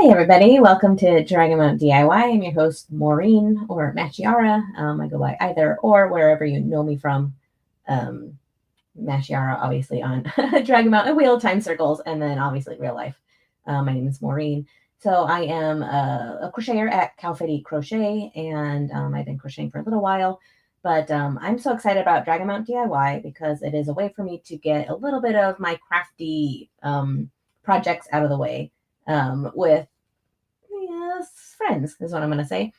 Hi, everybody. Welcome to Dragonmount DIY. I'm your host, Maureen, or Mashiara. I go by either or wherever you know me from. Um, Mashiara, obviously, on Dragonmount and Wheel of Time Circles, and then obviously real life. My name is Maureen. So I am a crocheter at Calfetti Crochet, and I've been crocheting for a little while. But I'm so excited about Dragonmount DIY because it is a way for me to get a little bit of my crafty projects out of the way with friends is what I'm going to say.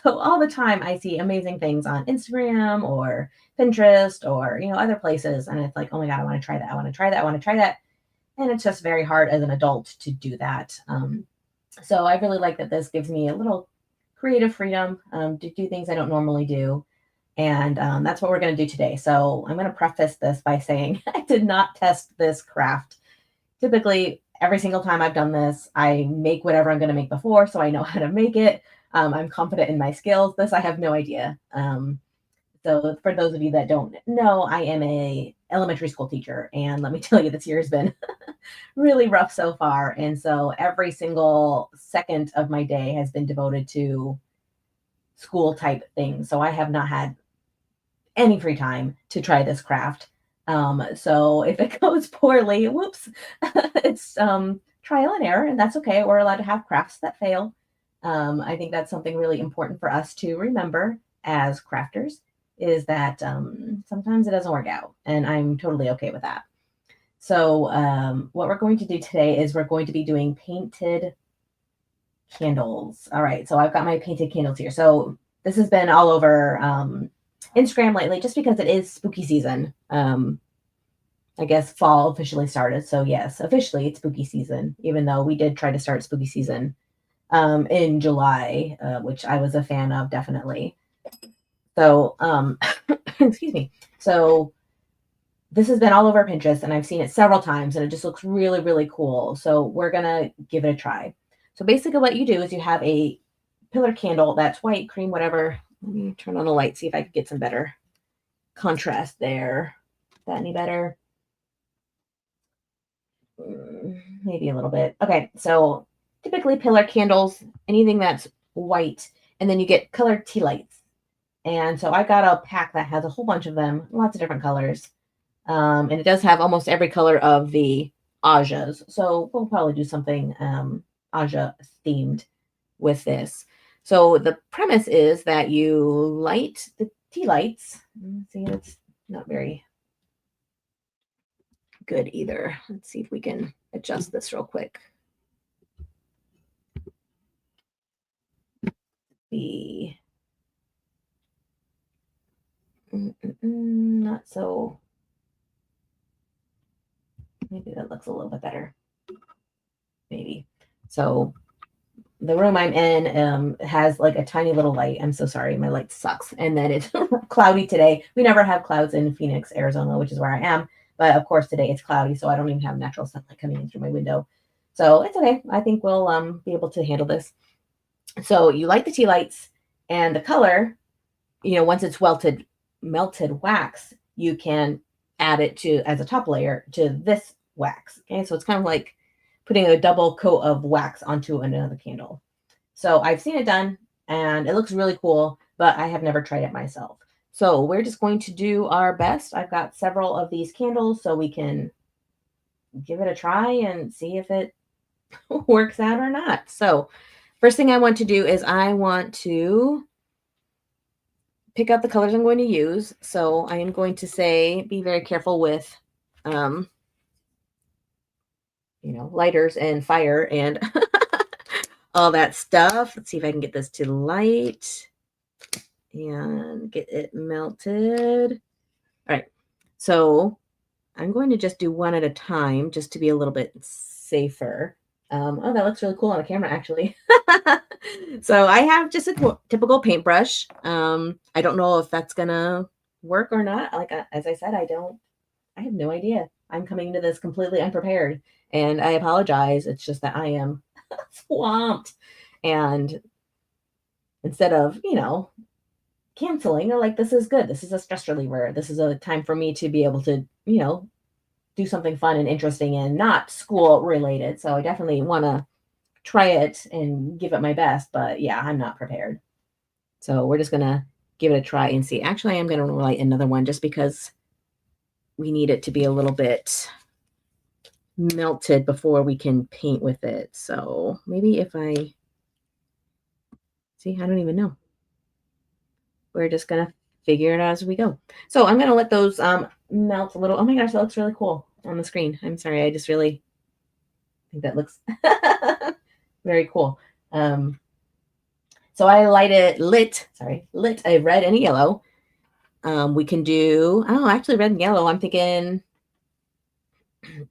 So all the time I see amazing things on Instagram or Pinterest or, other places. And it's like, oh my God, I want to try that. I want to try that. I want to try that. And it's just very hard as an adult to do that. So I really like that this gives me a little creative freedom to do things I don't normally do. And that's what we're going to do today. So I'm going to preface this by saying I did not test this craft. Typically, every single time I've done this, I make whatever I'm going to make before, so I know how to make it. I'm confident in my skills. This, I have no idea. So for those of you that don't know, I am a elementary school teacher, and let me tell you, this year has been really rough so far. And so every single second of my day has been devoted to school type things. So I have not had any free time to try this craft. So if it goes poorly, whoops, it's trial and error, and that's okay. We're allowed to have crafts that fail. I think that's something really important for us to remember as crafters is that sometimes it doesn't work out, and I'm totally okay with that. So what we're going to do today is we're going to be doing painted candles. All right, so I've got my painted candles here. So this has been all over Instagram lately, just because it is spooky season. I guess fall officially started. So yes, officially it's spooky season, even though we did try to start spooky season in July, which I was a fan of, definitely. So, excuse me. So this has been all over Pinterest and I've seen it several times and it just looks really, really cool. So we're going to give it a try. So basically what you do is you have a pillar candle that's white, cream, whatever. Let me turn on the light, see if I can get some better contrast there. Is that any better? Maybe a little bit. Okay, so typically pillar candles, anything that's white, and then you get colored tea lights. And so I got a pack that has a whole bunch of them, lots of different colors. And it does have almost every color of the Ajas. So we'll probably do something Aja themed with this. So the premise is that you light the tea lights. See, it's not very good either. Let's see if we can adjust this real quick. Be not so. Maybe that looks a little bit better. Maybe. So the room I'm in has like a tiny little light. I'm so sorry. My light sucks. And then it's cloudy today. We never have clouds in Phoenix, Arizona, which is where I am. But of course, today it's cloudy, so I don't even have natural sunlight coming in through my window. So it's okay. I think we'll be able to handle this. So you light the tea lights and the color, once it's melted wax, you can add it to as a top layer to this wax. Okay, so it's kind of like putting a double coat of wax onto another candle. So I've seen it done and it looks really cool, but I have never tried it myself. So we're just going to do our best. I've got several of these candles so we can give it a try and see if it works out or not. So first thing I want to do is I want to pick out the colors I'm going to use. So I am going to say, be very careful with, lighters and fire and all that stuff. Let's see if I can get this to light and get it melted. All right. So I'm going to just do one at a time just to be a little bit safer. Oh, that looks really cool on the camera, actually. So I have just a typical paintbrush. I don't know if that's gonna work or not. Like as I said, I have no idea. I'm coming into this completely unprepared, and I apologize. It's just that I am swamped, and instead of canceling, or like, this is good. This is a stress reliever. This is a time for me to be able to do something fun and interesting and not school related. So I definitely want to try it and give it my best, but yeah, I'm not prepared. So we're just gonna give it a try and see. Actually, I'm gonna light another one just because we need it to be a little bit melted before we can paint with it. So maybe if I see, I don't even know. We're just gonna figure it out as we go. So I'm gonna let those melt a little. Oh my gosh, that looks really cool on the screen. I'm sorry, I just really think that looks very cool. So I lit a red and a yellow. We can do, oh, actually red and yellow. I'm thinking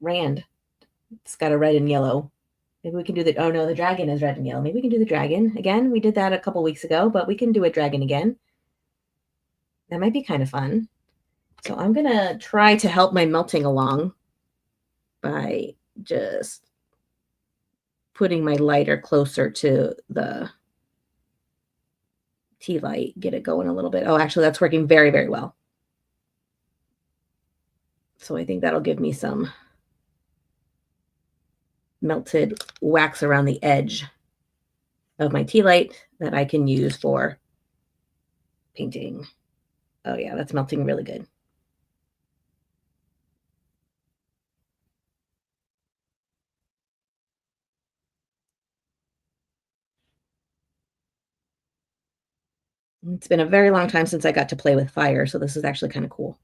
Rand. It's got a red and yellow. Maybe we can do the, oh no, the dragon is red and yellow. Maybe we can do the dragon again. We did that a couple weeks ago, but we can do a dragon again. That might be kind of fun. So I'm going to try to help my melting along by just putting my lighter closer to the tea light, get it going a little bit. Oh, actually, that's working very, very well. So I think that'll give me some melted wax around the edge of my tea light that I can use for painting. Oh yeah, that's melting really good. It's been a very long time since I got to play with fire, so this is actually kind of cool.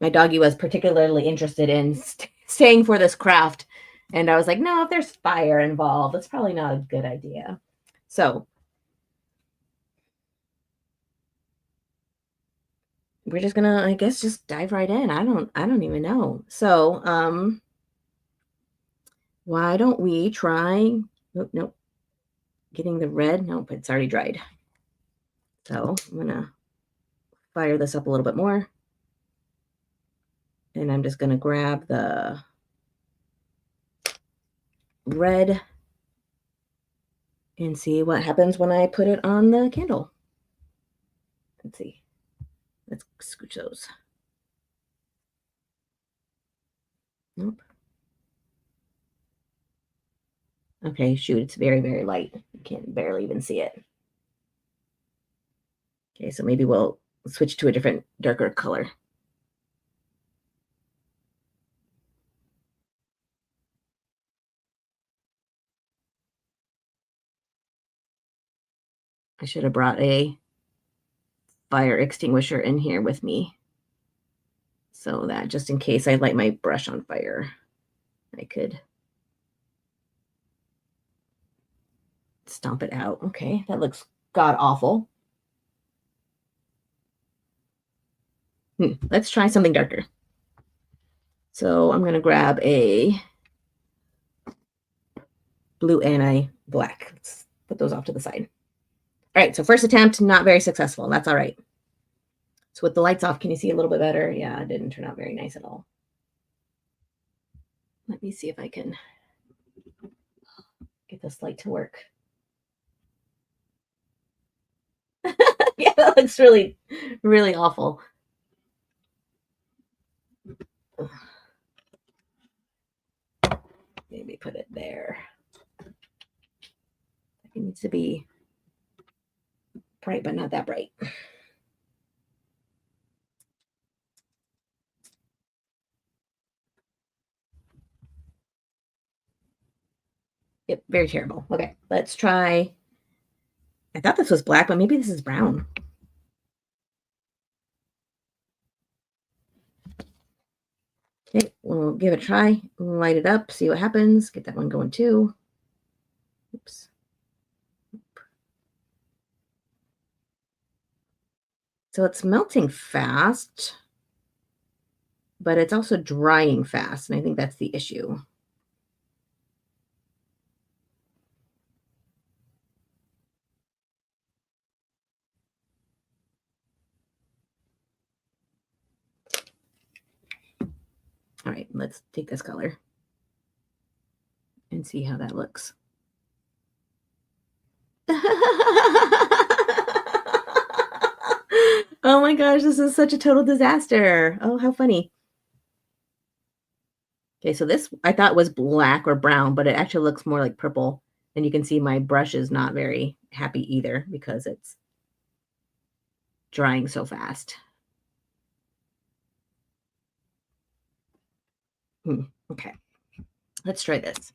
My doggy was particularly interested in staying for this craft, and I was like, no, if there's fire involved, it's probably not a good idea. So we're just gonna, I guess, just dive right in. I don't even know. So why don't we try, nope, getting the red. Nope, it's already dried. So I'm gonna fire this up a little bit more. And I'm just gonna grab the red and see what happens when I put it on the candle. Let's see. Let's scooch those. Nope. Okay, shoot, it's very, very light. You can barely even see it. Okay, so maybe we'll switch to a different, darker color. I should have brought a fire extinguisher in here with me so that just in case I light my brush on fire, I could stomp it out. Okay, that looks god awful. Let's try something darker. So I'm going to grab a blue and a black. Let's put those off to the side. All right, so first attempt, not very successful. That's all right. So with the lights off, can you see a little bit better? Yeah, it didn't turn out very nice at all. Let me see if I can get this light to work. Yeah, that looks really, really awful. Maybe put it there. It needs to be bright, but not that bright. Yep, very terrible. Okay, let's try. I thought this was black, but maybe this is brown. Okay, we'll give it a try. Light it up, see what happens. Get that one going too. Oops. So it's melting fast, but it's also drying fast, and I think that's the issue. All right, let's take this color and see how that looks. Oh my gosh, this is such a total disaster. Oh, how funny. Okay, so this I thought was black or brown, but it actually looks more like purple. And you can see my brush is not very happy either because it's drying so fast. Okay, let's try this.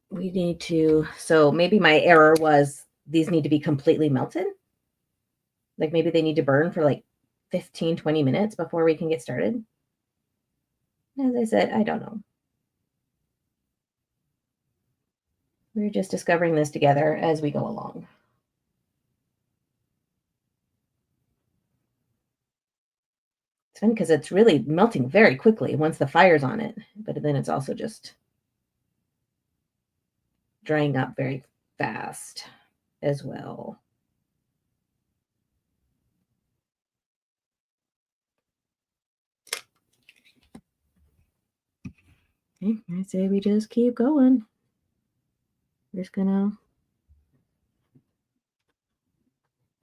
We need to, so maybe my error was these need to be completely melted. Like maybe they need to burn for like 15, 20 minutes before we can get started. As I said, I don't know. We're just discovering this together as we go along. It's fun because it's really melting very quickly once the fire's on it, but then it's also just drying up very fast as well. Okay, I say we just keep going. We're just gonna,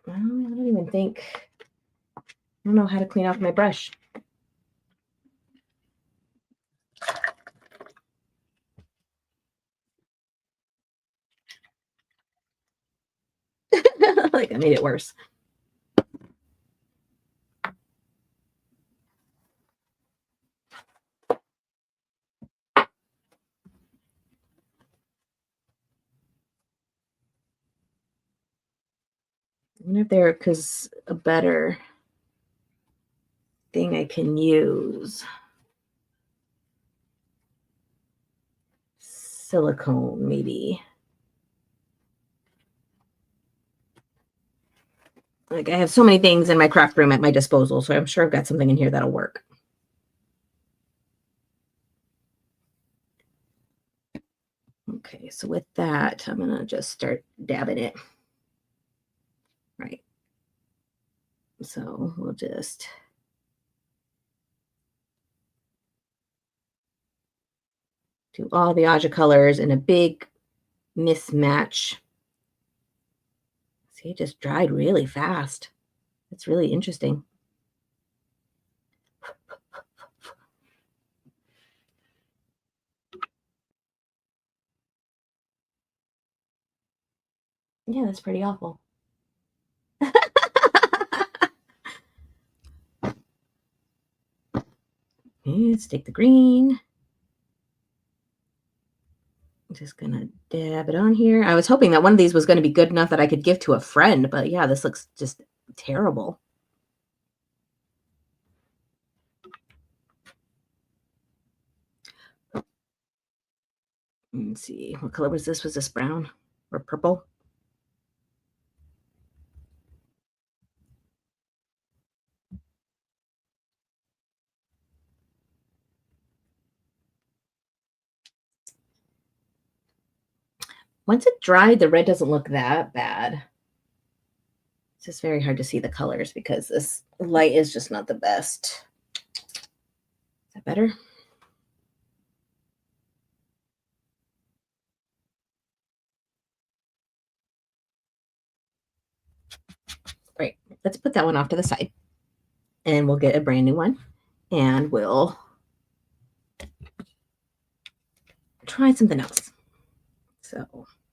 I don't even think, I don't know how to clean off my brush. Like I made it worse. I wonder if there is a better thing I can use. Silicone, maybe. Like I have so many things in my craft room at my disposal, so I'm sure I've got something in here that'll work. Okay, so with that, I'm gonna just start dabbing it. Right. So we'll just do all the Aja colors in a big mismatch. See, it just dried really fast. It's really interesting. Yeah, that's pretty awful. Let's take the green. I'm just gonna dab it on here. I was hoping that one of these was going to be good enough that I could give to a friend, but yeah, this looks just terrible. Let's see, what color was this? Was this brown or purple? Once it dried, the red doesn't look that bad. It's just very hard to see the colors because this light is just not the best. Is that better? Great. Let's put that one off to the side and we'll get a brand new one and we'll try something else. So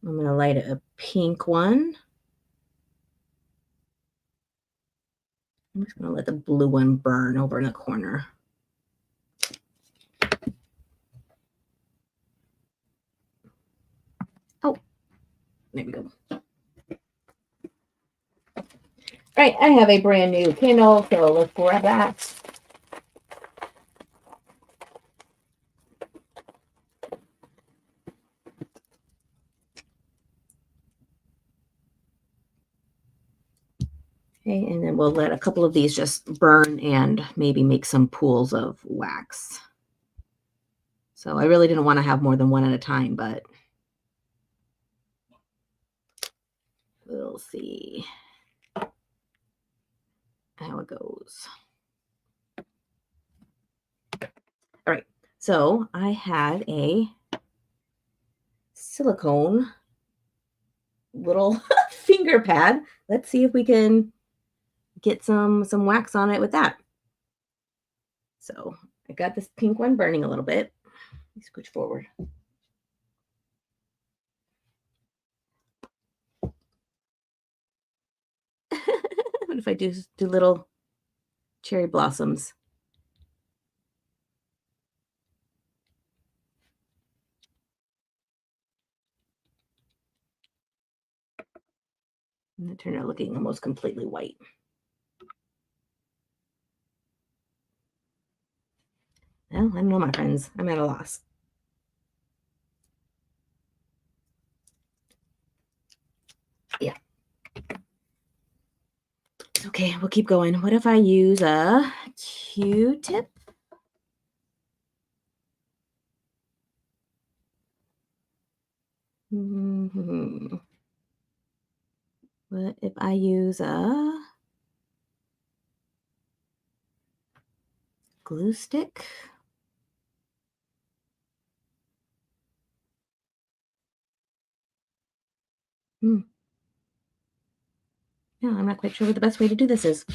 I'm going to light a pink one. I'm just going to let the blue one burn over in the corner. Oh, there we go. All right, I have a brand new candle, so let's grab that. Okay, and then we'll let a couple of these just burn and maybe make some pools of wax. So I really didn't want to have more than one at a time, but we'll see how it goes. All right, so I have a silicone little finger pad. Let's see if we can get some wax on it with that. So I got this pink one burning a little bit. Let me scooch forward. What if I do little cherry blossoms? And they turn out looking almost completely white. Well, I don't know, my friends. I'm at a loss. Yeah. Okay, we'll keep going. What if I use a Q-tip? What if I use a glue stick? No, I'm not quite sure what the best way to do this is.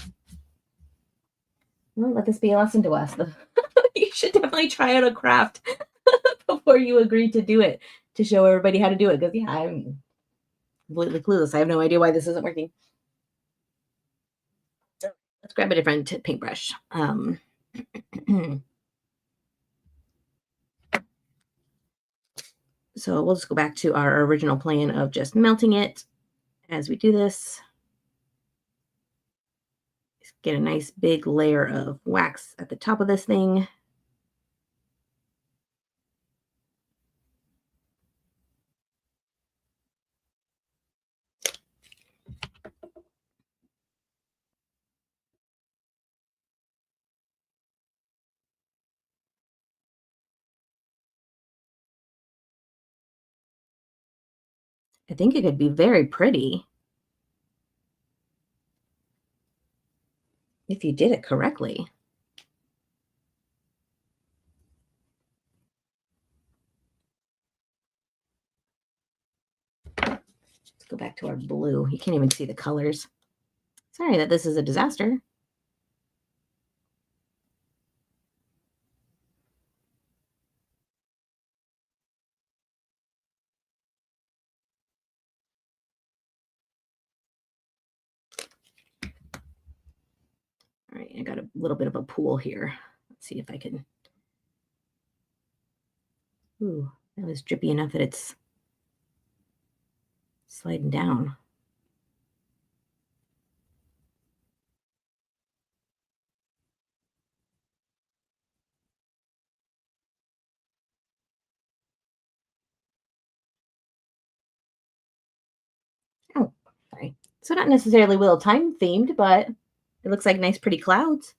Well, let this be a lesson to us. You should definitely try out a craft before you agree to do it, to show everybody how to do it. Because, yeah, I'm completely clueless. I have no idea why this isn't working. So let's grab a different paintbrush. So we'll just go back to our original plan of just melting it as we do this. Get a nice big layer of wax at the top of this thing. I think it could be very pretty if you did it correctly. Let's go back to our blue. You can't even see the colors. Sorry that this is a disaster. All right, I got a little bit of a pool here. Let's see if I can. Ooh, that was drippy enough that it's sliding down. Oh, sorry. So not necessarily Wheel of Time themed, but it looks like nice, pretty clouds.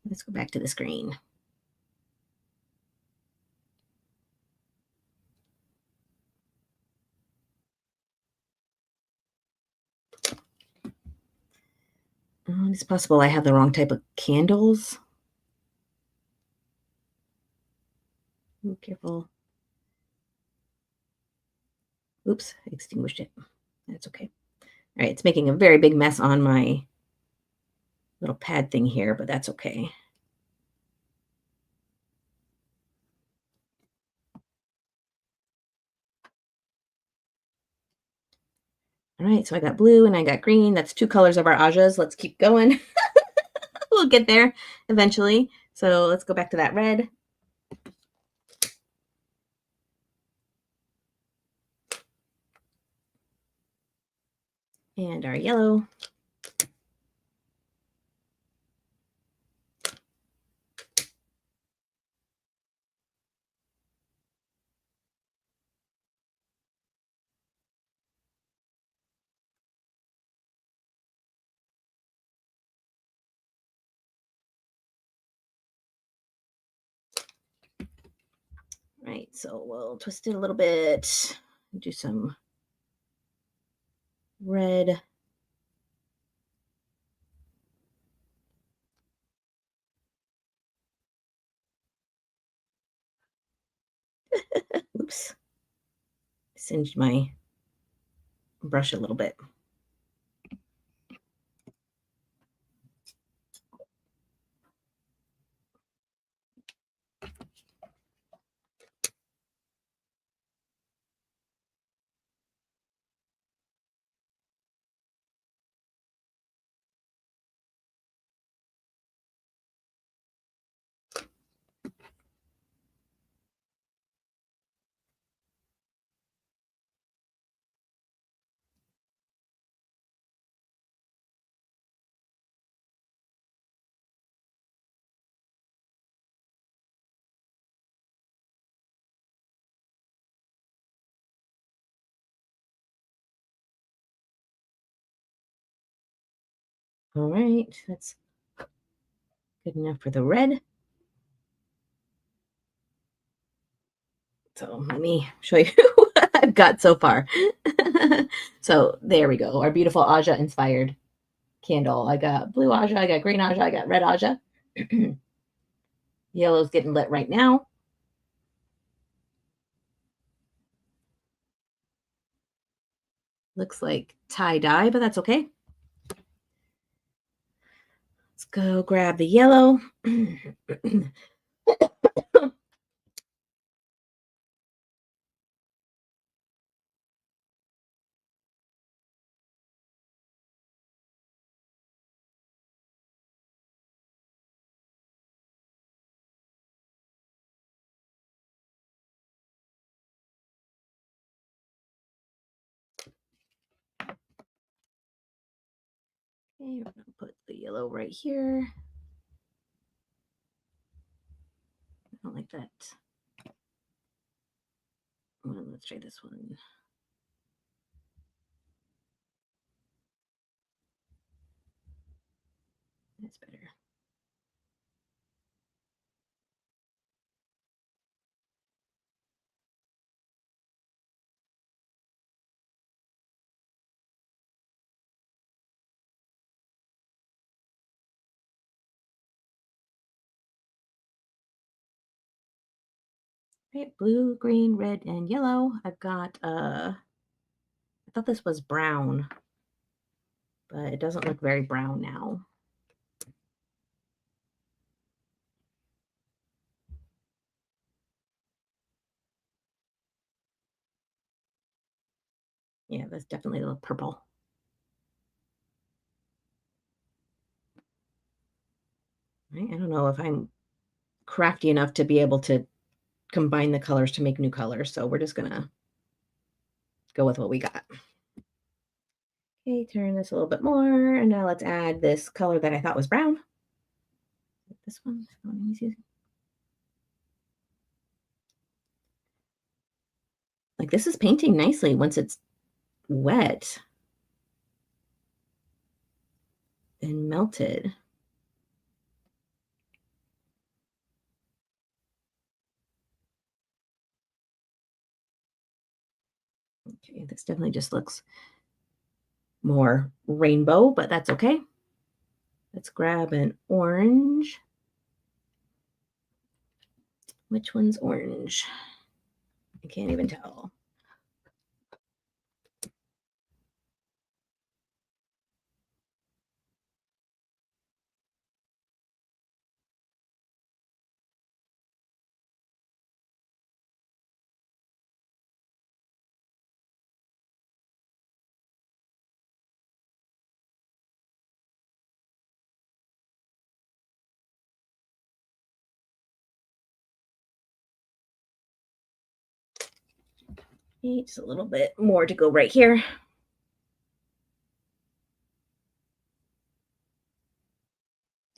Let's go back to the screen. It's possible I have the wrong type of candles. Ooh, careful. Oops, I extinguished it. That's okay. All right, it's making a very big mess on my little pad thing here, but that's okay. All right, so I got blue and I got green. That's two colors of our ajas. Let's keep going. We'll get there eventually. So let's go back to that red. And our yellow. Right, so we'll twist it a little bit. Do some red. Oops, singed my brush a little bit. All right, that's good enough for the red. So let me show you what I've got so far. So there we go. Our beautiful Aja inspired candle. I got blue Aja, I got green Aja, I got red Aja. Yellow's getting lit right now. Looks like tie-dye, but that's okay. Let's go grab the yellow. Okay, we're gonna put the yellow right here. I don't like that. Well, let's try this one. That's better. Okay, blue, green, red, and yellow. I've got I thought this was brown, but it doesn't look very brown now. Yeah, that's definitely a little purple. Right? I don't know if I'm crafty enough to be able to combine the colors to make new colors, so we're just gonna go with what we got. Okay, turn this a little bit more, and now let's add this color that I thought was brown. This one, like this is painting nicely once it's wet and melted. Okay, this definitely just looks more rainbow, but that's okay. Let's grab an orange. Which one's orange? I can't even tell. Okay, just a little bit more to go right here.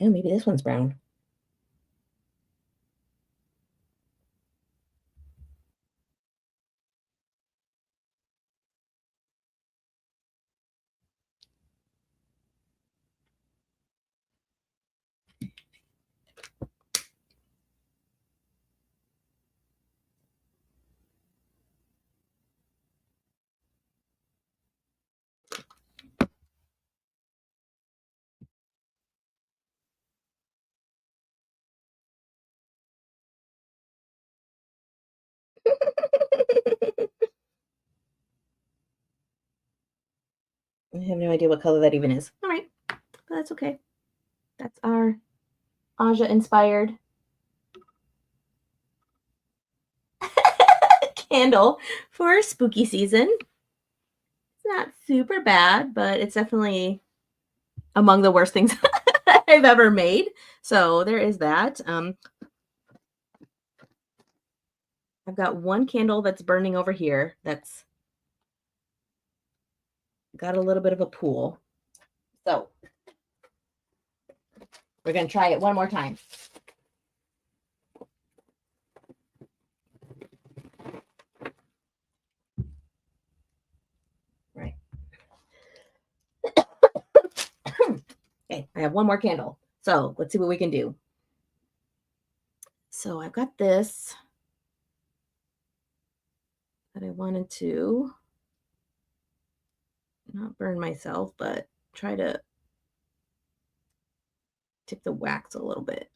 Oh, maybe this one's brown. have no idea what color that even is. All right, but that's okay. That's our Aja inspired candle for spooky season. It's not super bad, but it's definitely among the worst things I've ever made. So there is that. I've got one candle that's burning over here that's got a little bit of a pool. So we're going to try it one more time. Right. Okay, I have one more candle. So let's see what we can do. So I've got this that I wanted to not burn myself, but try to tip the wax a little bit.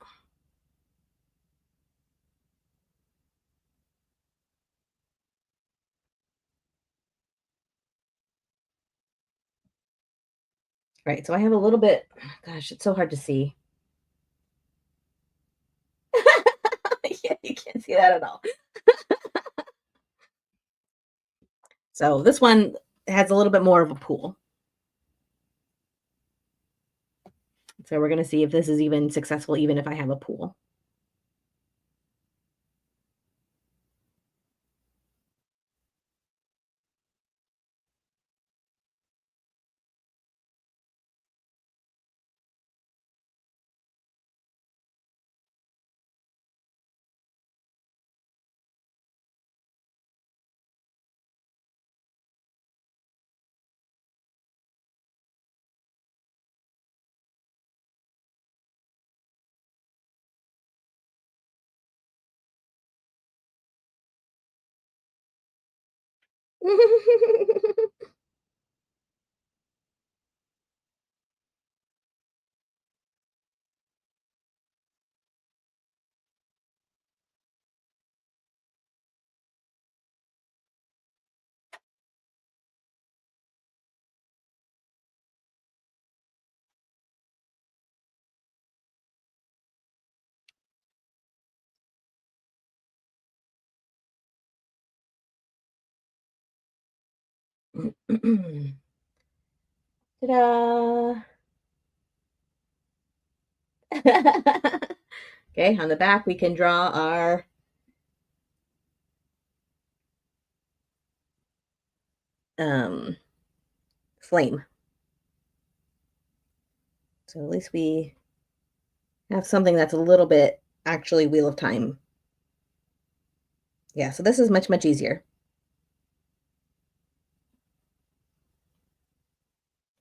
Right, so I have a little bit, gosh, it's so hard to see. Yeah, you can't see that at all. So this one has a little bit more of a pool. So we're going to see if this is even successful, even if I have a pool. Ta-da! Okay, on the back we can draw our flame. So at least we have something that's a little bit actually Wheel of Time. Yeah, so this is much, much easier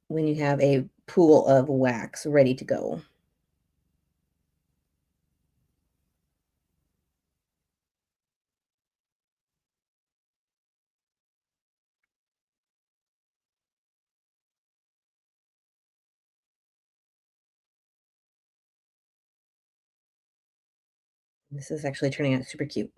when you have a pool of wax ready to go. This is actually turning out super cute.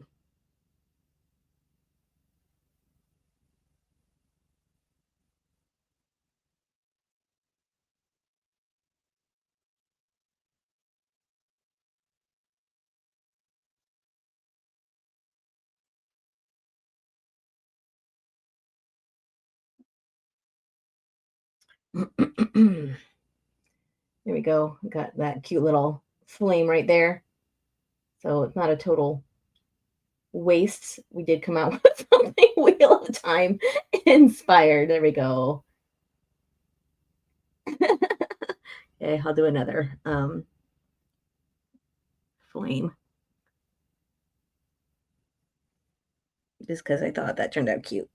There we go. Got that cute little flame right there. So it's not a total waste. We did come out with something Wheel of Time inspired. There we go. Okay, I'll do another flame. Just because I thought that turned out cute.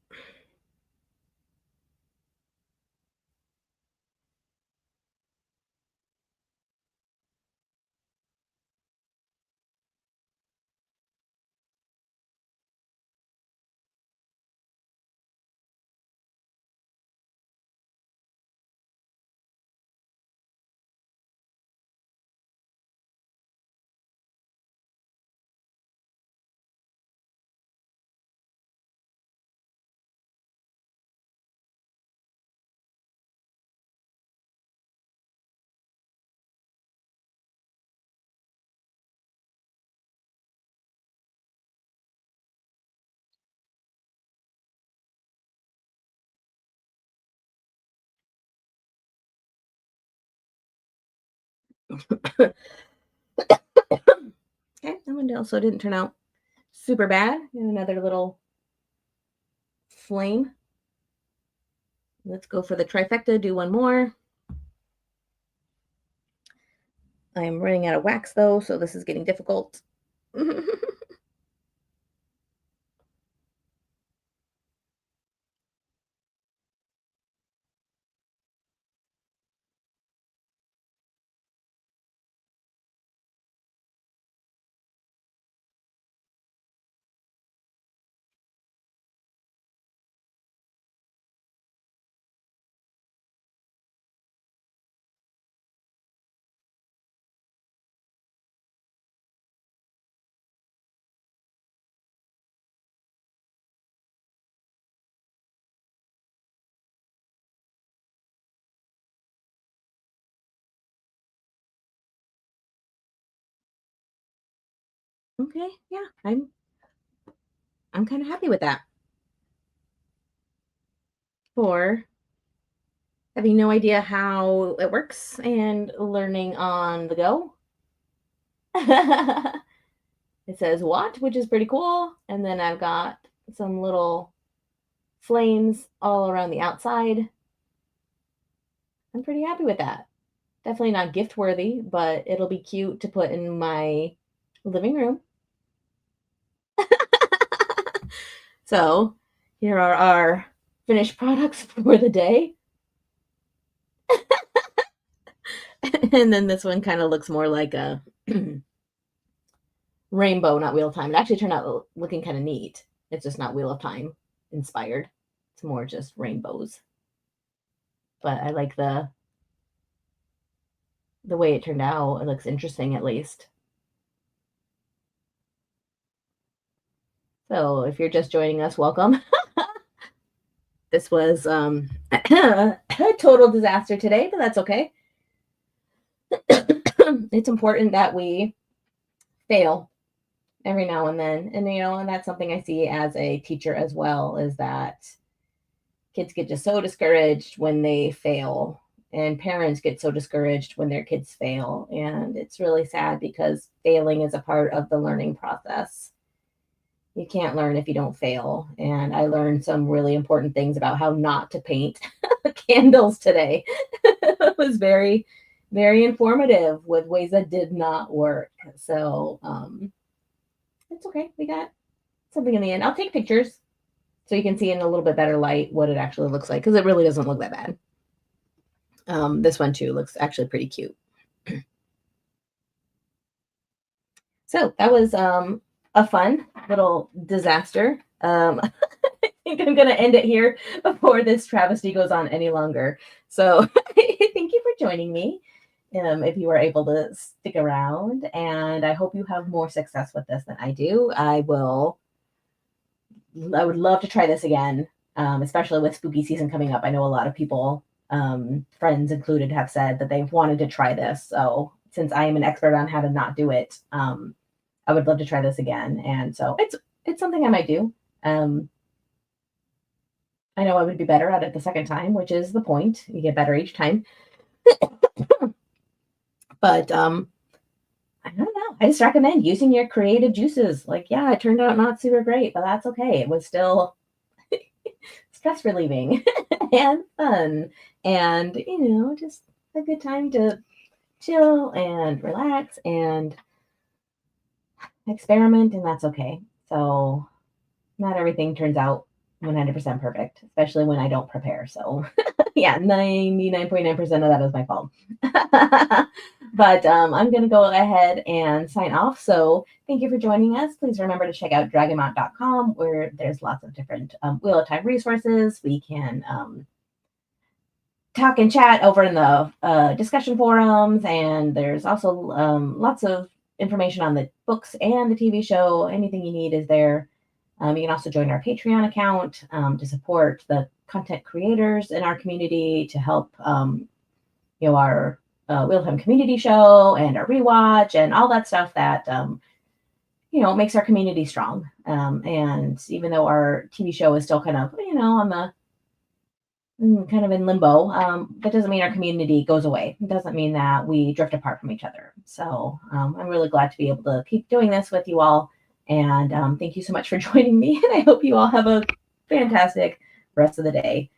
Okay, that one also didn't turn out super bad. And another little flame. Let's go for the trifecta, do one more. I'm running out of wax though, so this is getting difficult. Okay, yeah, I'm kind of happy with that. For having no idea how it works and learning on the go. It says what, which is pretty cool. And then I've got some little flames all around the outside. I'm pretty happy with that. Definitely not gift worthy, but it'll be cute to put in my living room. So here are our finished products for the day. And then this one kind of looks more like a rainbow, not Wheel of Time. It actually turned out looking kind of neat. It's just not Wheel of Time inspired. It's more just rainbows. But I like the way it turned out. It looks interesting at least. So if you're just joining us, welcome. This was a total disaster today, but that's okay. It's important that we fail every now and then. And and that's something I see as a teacher as well, is that kids get just so discouraged when they fail, and parents get so discouraged when their kids fail. And it's really sad because failing is a part of the learning process. You can't learn if you don't fail. And I learned some really important things about how not to paint candles today. It was very, very informative with ways that did not work. So it's okay. We got something in the end. I'll take pictures so you can see in a little bit better light what it actually looks like, because it really doesn't look that bad. This one too looks actually pretty cute. So that was a fun little disaster. I think I'm going to end it here before this travesty goes on any longer. So thank you for joining me. If you were able to stick around, and I hope you have more success with this than I do. I would love to try this again, especially with spooky season coming up. I know a lot of people, friends included, have said that they've wanted to try this. So since I am an expert on how to not do it, I would love to try this again. And so it's something I might do. I know I would be better at it the second time, which is the point. You get better each time. But I don't know. I just recommend using your creative juices. Like, yeah, it turned out not super great, but that's okay. It was still stress relieving and fun, and just a good time to chill and relax and experiment, and that's okay. So not everything turns out 100% perfect, especially when I don't prepare. So yeah, 99.9% of that is my fault. But I'm going to go ahead and sign off. So thank you for joining us. Please remember to check out dragonmount.com, where there's lots of different Wheel of Time resources. We can talk and chat over in the discussion forums, and there's also lots of information on the books and the TV show. Anything you need is there. You can also join our Patreon account to support the content creators in our community, to help our Wheel of Time community show and our rewatch and all that stuff that makes our community strong. And even though our TV show is still kind of on the kind of in limbo. That doesn't mean our community goes away. It doesn't mean that we drift apart from each other. So I'm really glad to be able to keep doing this with you all. And thank you so much for joining me. And I hope you all have a fantastic rest of the day.